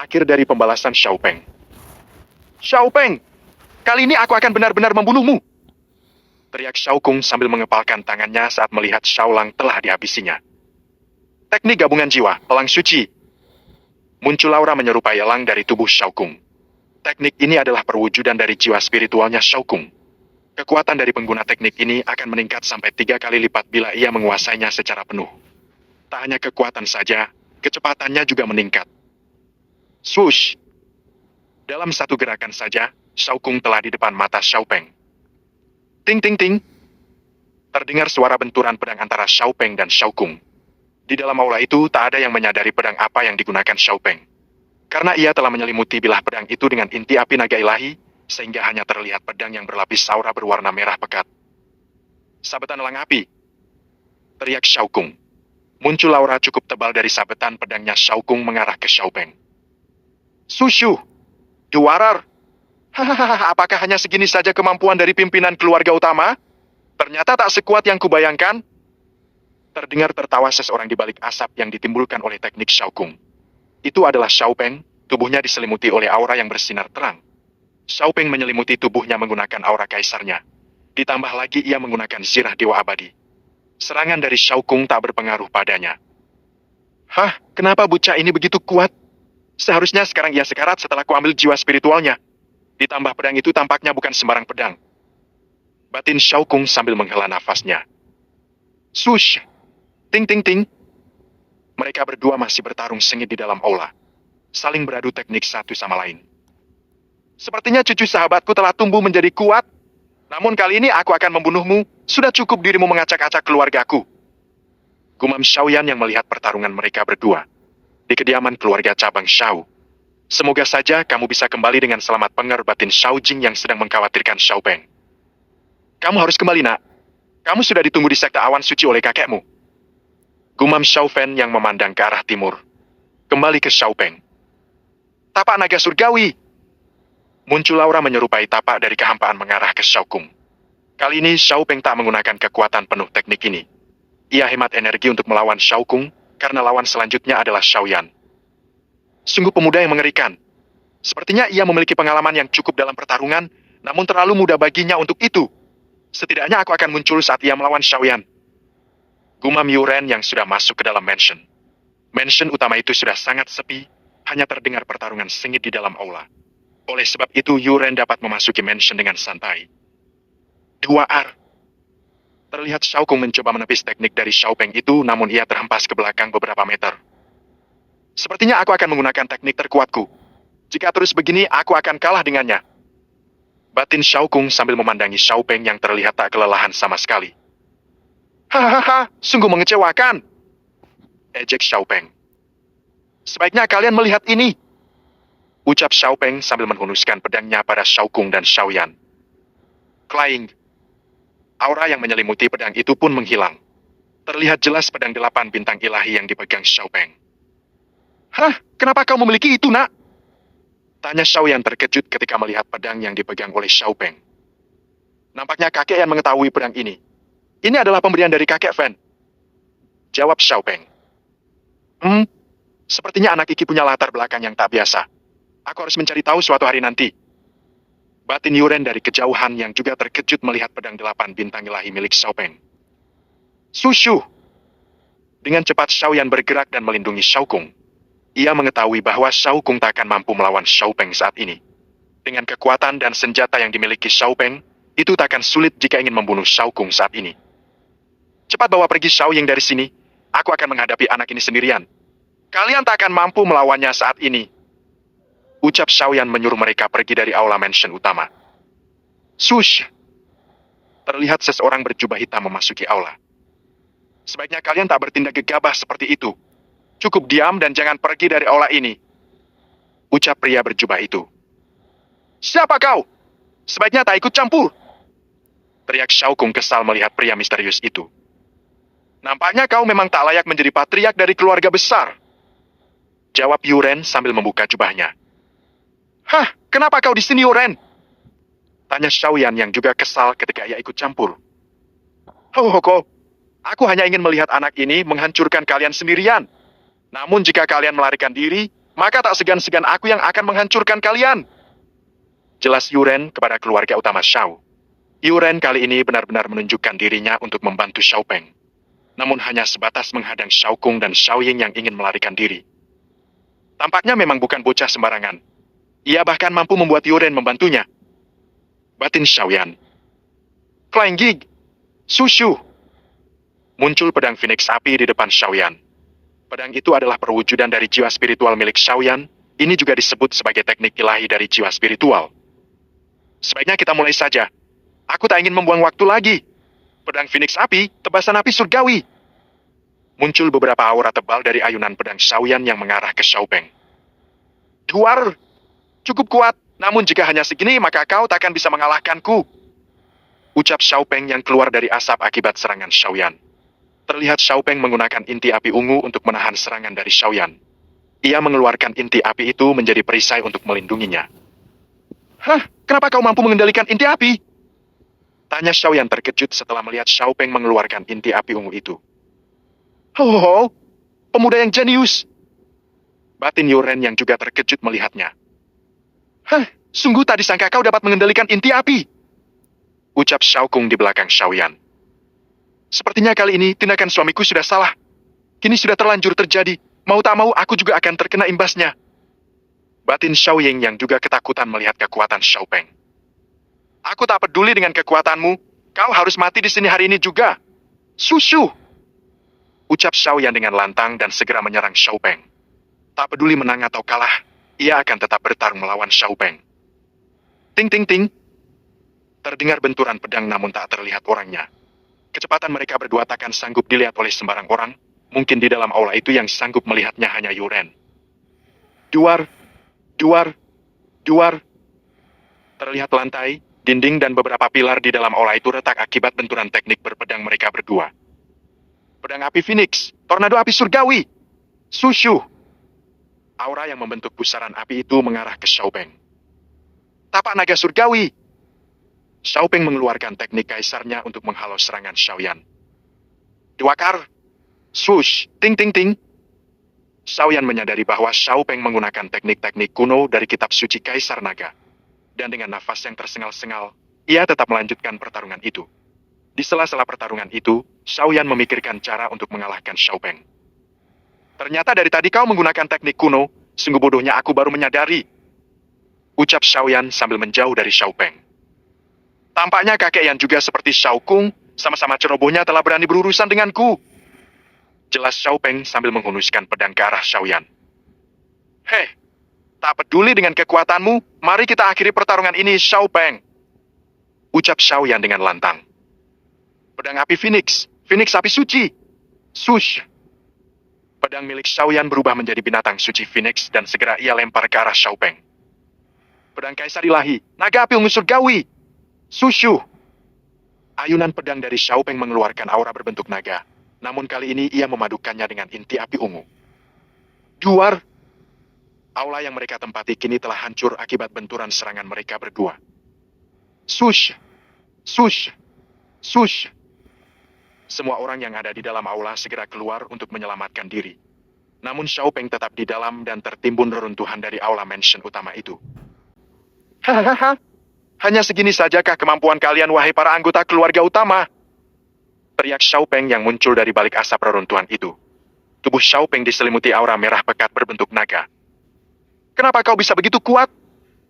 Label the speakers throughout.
Speaker 1: Akhir dari pembalasan Xiaopeng. Xiaopeng, kali ini aku akan benar-benar membunuhmu. Teriak Xiaokung sambil mengepalkan tangannya saat melihat Xiaolang telah dihabisinya. Teknik gabungan jiwa, elang suci. Muncul aura menyerupai elang dari tubuh Xiaokung. Teknik ini adalah perwujudan dari jiwa spiritualnya Xiaokung. Kekuatan dari pengguna teknik ini akan meningkat sampai 3 kali lipat bila ia menguasainya secara penuh. Tak hanya kekuatan saja, kecepatannya juga meningkat. Swoosh! Dalam satu gerakan saja, Xiaokung telah di depan mata Xiaopeng. Ting ting ting! Terdengar suara benturan pedang antara Xiaopeng dan Xiaokung. Di dalam aula itu tak ada yang menyadari pedang apa yang digunakan Xiaopeng. Karena ia telah menyelimuti bilah pedang itu dengan inti api naga ilahi, sehingga hanya terlihat pedang yang berlapis aura berwarna merah pekat. Sabetan elang api! Teriak Xiaokung. Muncul aura cukup tebal dari sabetan pedangnya Xiaokung mengarah ke Xiaopeng. Sushu! Duarar! Hahaha, apakah hanya segini saja kemampuan dari pimpinan keluarga utama? Ternyata tak sekuat yang kubayangkan. Terdengar tertawa seseorang di balik asap yang ditimbulkan oleh teknik Xiaokung. Itu adalah Xiaopeng, tubuhnya diselimuti oleh aura yang bersinar terang. Xiaopeng menyelimuti tubuhnya menggunakan aura kaisarnya. Ditambah lagi ia menggunakan zirah dewa abadi. Serangan dari Xiaokung tak berpengaruh padanya. Hah, kenapa bocah ini begitu kuat? Seharusnya sekarang ia sekarat setelah kuambil jiwa spiritualnya. Ditambah pedang itu tampaknya bukan sembarang pedang. Batin Xiaokung sambil menghela nafasnya. Sush! Ting ting ting! Mereka berdua masih bertarung sengit di dalam aula. Saling beradu teknik satu sama lain. Sepertinya cucu sahabatku telah tumbuh menjadi kuat. Namun kali ini aku akan membunuhmu. Sudah cukup dirimu mengacak-acak keluargaku. Gumam Xiaoyan yang melihat pertarungan mereka berdua. Di kediaman keluarga cabang Xiao. Semoga saja kamu bisa kembali dengan selamat, pengar batin Xiao Jing yang sedang mengkhawatirkan Xiaopeng. Kamu harus kembali, nak. Kamu sudah ditunggu di sekte awan suci oleh kakekmu. Gumam Xiao Fan yang memandang ke arah timur. Kembali ke Xiaopeng. Tapak naga surgawi. Muncul aura menyerupai tapak dari kehampaan mengarah ke Xiaokung. Kali ini Xiaopeng tak menggunakan kekuatan penuh teknik ini. Ia hemat energi untuk melawan Xiaokung, karena lawan selanjutnya adalah Xiaoyan. Sungguh pemuda yang mengerikan. Sepertinya ia memiliki pengalaman yang cukup dalam pertarungan, namun terlalu mudah baginya untuk itu. Setidaknya aku akan muncul saat ia melawan Xiaoyan. Gumam Yuren yang sudah masuk ke dalam mansion. Mansion utama itu sudah sangat sepi, hanya terdengar pertarungan sengit di dalam aula. Oleh sebab itu Yuren dapat memasuki mansion dengan santai. 2R. Terlihat Xiaokung mencoba menepis teknik dari Xiaopeng itu, namun ia terhempas ke belakang beberapa meter. Sepertinya aku akan menggunakan teknik terkuatku. Jika terus begini, aku akan kalah dengannya. Batin Xiaokung sambil memandangi Xiaopeng yang terlihat tak kelelahan sama sekali. Hahaha, sungguh mengecewakan. Ejek Xiaopeng. Sebaiknya kalian melihat ini. Ucap Xiaopeng sambil menghunuskan pedangnya pada Xiaokung dan Xiaoyan. Klaing. Aura yang menyelimuti pedang itu pun menghilang. Terlihat jelas pedang 8 bintang ilahi yang dipegang Xiaopeng. Hah, kenapa kau memiliki itu, nak? Tanya Xiaoyan terkejut ketika melihat pedang yang dipegang oleh Xiaopeng. Nampaknya kakek yang mengetahui pedang ini. Ini adalah pemberian dari kakek Fan. Jawab Xiaopeng. Sepertinya anak Iki punya latar belakang yang tak biasa. Aku harus mencari tahu suatu hari nanti. Batin Yuren dari kejauhan yang juga terkejut melihat pedang 8 bintang ilahi milik Xiaopeng. Sushu! Dengan cepat Xiaoyan bergerak dan melindungi Xiaokung. Ia mengetahui bahwa Xiaokung tak akan mampu melawan Xiaopeng saat ini. Dengan kekuatan dan senjata yang dimiliki Xiaopeng, itu tak akan sulit jika ingin membunuh Xiaokung saat ini. Cepat bawa pergi Xiaoying dari sini. Aku akan menghadapi anak ini sendirian. Kalian tak akan mampu melawannya saat ini. Ucap Xiaoyan menyuruh mereka pergi dari aula mansion utama. Sush! Terlihat seseorang berjubah hitam memasuki aula. Sebaiknya kalian tak bertindak gegabah seperti itu. Cukup diam dan jangan pergi dari aula ini. Ucap pria berjubah itu. Siapa kau? Sebaiknya tak ikut campur. Teriak Xiaokung kesal melihat pria misterius itu. Nampaknya kau memang tak layak menjadi patriark dari keluarga besar. Jawab Yuren sambil membuka jubahnya. Hah, kenapa kau di sini, Yuren? Tanya Xiaoyan yang juga kesal ketika ia ikut campur. Ho, aku hanya ingin melihat anak ini menghancurkan kalian sendirian. Namun jika kalian melarikan diri, maka tak segan-segan aku yang akan menghancurkan kalian. Jelas Yuren kepada keluarga utama Shao. Yuren kali ini benar-benar menunjukkan dirinya untuk membantu Xiao Peng. Namun hanya sebatas menghadang Shao Kung dan Xiao Ying yang ingin melarikan diri. Tampaknya memang bukan bocah sembarangan. Ia bahkan mampu membuat Yuren membantunya. Batin Xiaoyan. Flying Gig. Sushu. Muncul pedang Phoenix api di depan Xiaoyan. Pedang itu adalah perwujudan dari jiwa spiritual milik Xiaoyan. Ini juga disebut sebagai teknik ilahi dari jiwa spiritual. Sebaiknya kita mulai saja. Aku tak ingin membuang waktu lagi. Pedang Phoenix api, tebasan api surgawi. Muncul beberapa aura tebal dari ayunan pedang Xiaoyan yang mengarah ke Xiao Peng. Duar, cukup kuat. Namun jika hanya segini, maka kau takkan bisa mengalahkanku. Ucap Xiao Peng yang keluar dari asap akibat serangan Xiaoyan. Terlihat Xiao Peng menggunakan inti api ungu untuk menahan serangan dari Xiaoyan. Ia mengeluarkan inti api itu menjadi perisai untuk melindunginya. Hah, kenapa kau mampu mengendalikan inti api? Tanya Xiaoyan terkejut setelah melihat Xiao Peng mengeluarkan inti api ungu itu. Oh, pemuda yang jenius. Batin Yuren yang juga terkejut melihatnya. Hah, sungguh tak disangka kau dapat mengendalikan inti api. Ucap Xiao Kung di belakang Xiaoyan. Sepertinya kali ini tindakan suamiku sudah salah. Kini sudah terlanjur terjadi. Mau tak mau aku juga akan terkena imbasnya. Batin Xiao Ying yang juga ketakutan melihat kekuatan Xiao Peng. Aku tak peduli dengan kekuatanmu. Kau harus mati di sini hari ini juga. Sushu. Ucap Xiaoyan dengan lantang dan segera menyerang Xiao Peng. Tak peduli menang atau kalah, ia akan tetap bertarung melawan Xiao Peng. Ting ting ting. Terdengar benturan pedang namun tak terlihat orangnya. Kecepatan mereka berdua takkan sanggup dilihat oleh sembarang orang. Mungkin di dalam aula itu yang sanggup melihatnya hanya Yuren. Duar, duar, duar. Terlihat lantai, dinding dan beberapa pilar di dalam aula itu retak akibat benturan teknik berpedang mereka berdua. Pedang api Phoenix, tornado api surgawi, Sushu. Aura yang membentuk pusaran api itu mengarah ke Xiao Peng. Tapak naga surgawi. Xiao Peng mengeluarkan teknik kaisarnya untuk menghalau serangan Xiaoyan. Duakar, swoosh, ting ting ting. Xiaoyan menyadari bahwa Xiao Peng menggunakan teknik-teknik kuno dari kitab suci Kaisar Naga. Dan dengan nafas yang tersengal-sengal, ia tetap melanjutkan pertarungan itu. Di sela-sela pertarungan itu, Xiaoyan memikirkan cara untuk mengalahkan Xiao Peng. Ternyata dari tadi kau menggunakan teknik kuno, sungguh bodohnya aku baru menyadari. Ucap Xiaoyan sambil menjauh dari Xiao Peng. Tampaknya kakek yang juga seperti Xiao Kung, sama-sama cerobohnya telah berani berurusan denganku. Jelas Xiao Peng sambil menghunuskan pedang ke arah Xiaoyan. Heh, tak peduli dengan kekuatanmu, mari kita akhiri pertarungan ini, Xiao Peng. Ucap Xiaoyan dengan lantang. Pedang api Phoenix, Phoenix api suci. Sush. Pedang milik Xiaoyan berubah menjadi binatang suci Phoenix dan segera ia lempar ke arah Xiao Peng. Pedang kaisar ilahi, naga api ungu surgawi. Sushu. Ayunan pedang dari Xiao Peng mengeluarkan aura berbentuk naga. Namun kali ini ia memadukannya dengan inti api ungu. Duar. Aula yang mereka tempati kini telah hancur akibat benturan serangan mereka berdua. Sush. Sush. Sush. Semua orang yang ada di dalam aula segera keluar untuk menyelamatkan diri. Namun Xiao Peng tetap di dalam dan tertimbun reruntuhan dari aula mansion utama itu. Hahaha. Hanya segini sajakah kemampuan kalian wahai para anggota keluarga utama? Teriak Xiao Peng yang muncul dari balik asap reruntuhan itu. Tubuh Xiao Peng diselimuti aura merah pekat berbentuk naga. Kenapa kau bisa begitu kuat?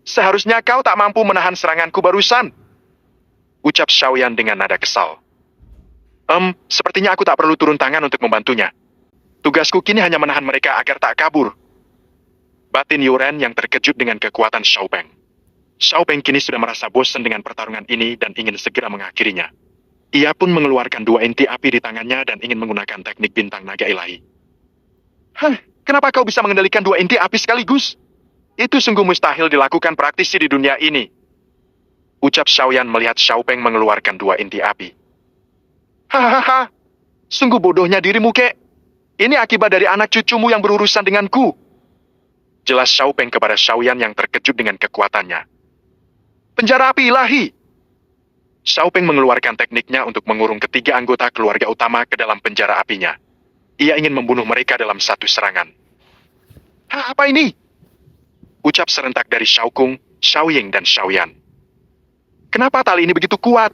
Speaker 1: Seharusnya kau tak mampu menahan seranganku barusan. Ucap Xiaoyan dengan nada kesal. Sepertinya aku tak perlu turun tangan untuk membantunya. Tugasku kini hanya menahan mereka agar tak kabur. Batin Yuren yang terkejut dengan kekuatan Xiao Peng. Xiao Peng kini sudah merasa bosan dengan pertarungan ini dan ingin segera mengakhirinya. Ia pun mengeluarkan dua inti api di tangannya dan ingin menggunakan teknik bintang naga ilahi. Hah, kenapa kau bisa mengendalikan dua inti api sekaligus? Itu sungguh mustahil dilakukan praktisi di dunia ini. Ucap Xiaoyan melihat Xiao Peng mengeluarkan dua inti api. Hahaha, sungguh bodohnya dirimu, kek. Ini akibat dari anak cucumu yang berurusan denganku. Jelas Xiao Peng kepada Xiaoyan yang terkejut dengan kekuatannya. Penjara api ilahi. Xiao Peng mengeluarkan tekniknya untuk mengurung ketiga anggota keluarga utama ke dalam penjara apinya. Ia ingin membunuh mereka dalam satu serangan. "Hah, apa ini?" ucap serentak dari Xiao Kung, Xiao Ying, dan Xiao Yan. "Kenapa tali ini begitu kuat?"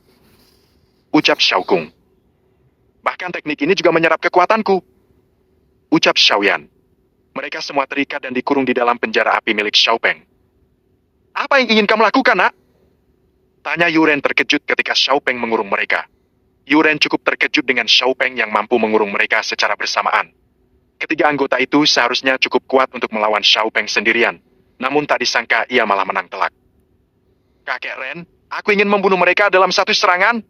Speaker 1: ucap Xiao Kung. "Bahkan teknik ini juga menyerap kekuatanku," ucap Xiao Yan. Mereka semua terikat dan dikurung di dalam penjara api milik Xiao Peng. "Apa yang ingin kamu lakukan, nak?" tanya Yuren terkejut ketika Xiao Peng mengurung mereka. Yuren cukup terkejut dengan Xiao Peng yang mampu mengurung mereka secara bersamaan. Ketiga anggota itu seharusnya cukup kuat untuk melawan Xiao Peng sendirian. Namun tak disangka ia malah menang telak. "Kakek Ren, aku ingin membunuh mereka dalam satu serangan.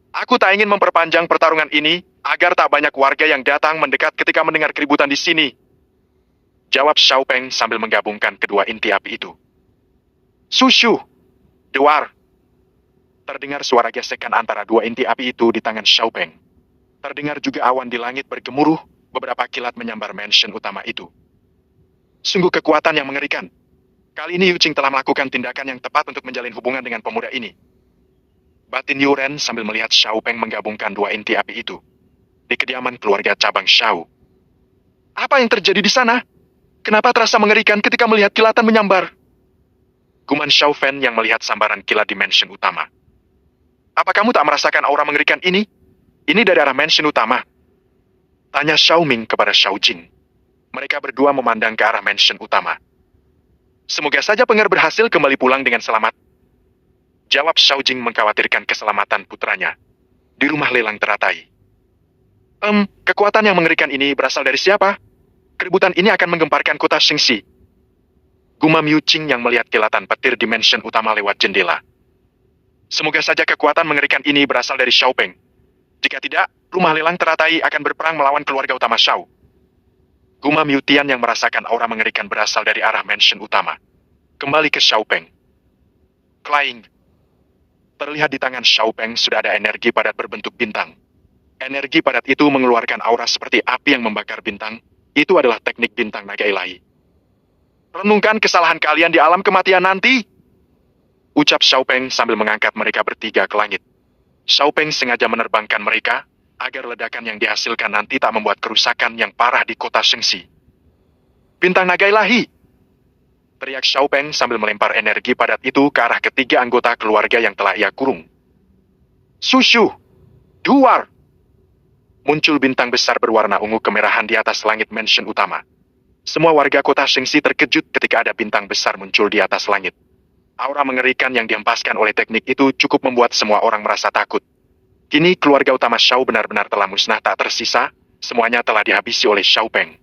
Speaker 1: Aku tak ingin memperpanjang pertarungan ini, agar tak banyak warga yang datang mendekat ketika mendengar keributan di sini," jawab Xiao Peng sambil menggabungkan kedua inti api itu. "Sushu! Dewar!" Terdengar suara gesekan antara dua inti api itu di tangan Xiao Peng. Terdengar juga awan di langit bergemuruh, beberapa kilat menyambar mansion utama itu. Sungguh kekuatan yang mengerikan. Kali ini Yu Qing telah melakukan tindakan yang tepat untuk menjalin hubungan dengan pemuda ini. Batin Yuren sambil melihat Xiao Peng menggabungkan dua inti api itu. Di kediaman keluarga cabang Xiao. "Apa yang terjadi di sana? Kenapa terasa mengerikan ketika melihat kilatan menyambar?" Guman Xiao Fen yang melihat sambaran kilat di mansion utama. "Apa kamu tak merasakan aura mengerikan ini? Ini dari arah mansion utama," tanya Xiao Ming kepada Xiao Jing. Mereka berdua memandang ke arah mansion utama. "Semoga saja Pengger berhasil kembali pulang dengan selamat," jawab Xiao Jing mengkhawatirkan keselamatan putranya. Di rumah lelang teratai. Kekuatan yang mengerikan ini berasal dari siapa? Keributan ini akan menggemparkan kota Xingxi," gumam Yu Qing yang melihat kilatan petir di mansion utama lewat jendela. "Semoga saja kekuatan mengerikan ini berasal dari Xiao Peng. Jika tidak, rumah lelang teratai akan berperang melawan keluarga utama Xiao," gumam Yu Tian yang merasakan aura mengerikan berasal dari arah mansion utama. Kembali ke Xiao Peng. Klaing. Terlihat di tangan Xiao Peng sudah ada energi padat berbentuk bintang. Energi padat itu mengeluarkan aura seperti api yang membakar bintang. Itu adalah teknik bintang naga ilahi. "Renungkan kesalahan kalian di alam kematian nanti," ucap Xiao Peng sambil mengangkat mereka bertiga ke langit. Xiao Peng sengaja menerbangkan mereka, agar ledakan yang dihasilkan nanti tak membuat kerusakan yang parah di kota Shengxi. "Bintang naga ilahi!" teriak Xiao Peng sambil melempar energi padat itu ke arah ketiga anggota keluarga yang telah ia kurung. "Sushu! Duar!" Muncul bintang besar berwarna ungu kemerahan di atas langit mansion utama. Semua warga kota Shengxi terkejut ketika ada bintang besar muncul di atas langit. Aura mengerikan yang dihempaskan oleh teknik itu cukup membuat semua orang merasa takut. Kini keluarga utama Xiao benar-benar telah musnah tak tersisa, semuanya telah dihabisi oleh Xiao Peng.